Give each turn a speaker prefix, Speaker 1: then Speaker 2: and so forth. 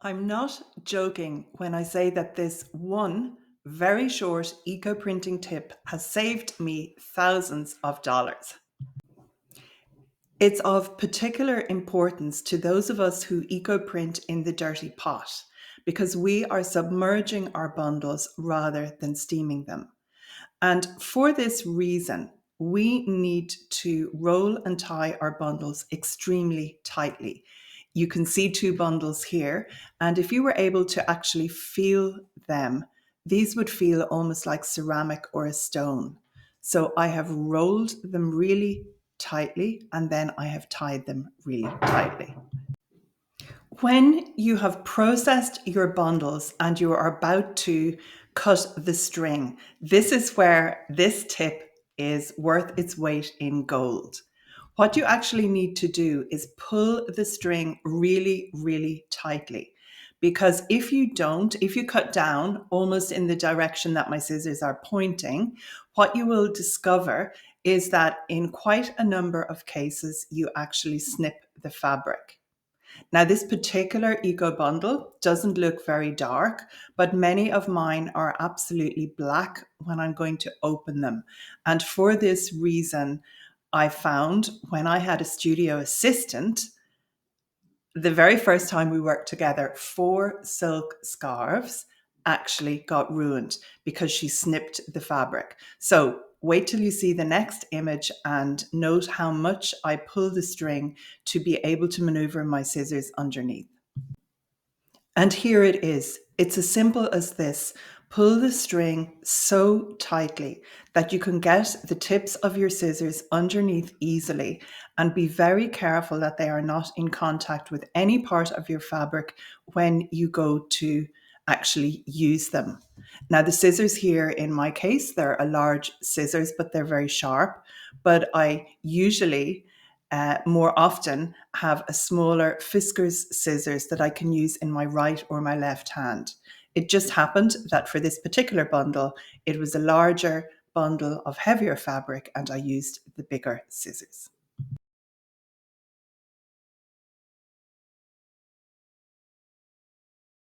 Speaker 1: I'm not joking when I say that this one very short eco printing tip has saved me thousands of dollars. It's of particular importance to those of us who eco print in the dirty pot because we are submerging our bundles rather than steaming them. And for this reason, we need to roll and tie our bundles extremely tightly. You can see two bundles here, and if you were able to actually feel them, these would feel almost like ceramic or a stone. So I have rolled them really tightly and then I have tied them really tightly. When you have processed your bundles and you are about to cut the string, this is where this tip is worth its weight in gold. What you actually need to do is pull the string really, really tightly. Because if you don't, if you cut down almost in the direction that my scissors are pointing, what you will discover is that in quite a number of cases, you actually snip the fabric. Now, this particular eco bundle doesn't look very dark, but many of mine are absolutely black when I'm going to open them. And for this reason, I found when I had a studio assistant, the very first time we worked together, 4 silk scarves actually got ruined because she snipped the fabric. So wait till you see the next image and note how much I pull the string to be able to maneuver my scissors underneath. And here it is. It's as simple as this. Pull the string so tightly that you can get the tips of your scissors underneath easily, and be very careful that they are not in contact with any part of your fabric when you go to actually use them. Now, the scissors here, in my case, they're a large scissors, but they're very sharp. But I usually more often have a smaller Fiskars scissors that I can use in my right or my left hand. It just happened that for this particular bundle, it was a larger bundle of heavier fabric and I used the bigger scissors.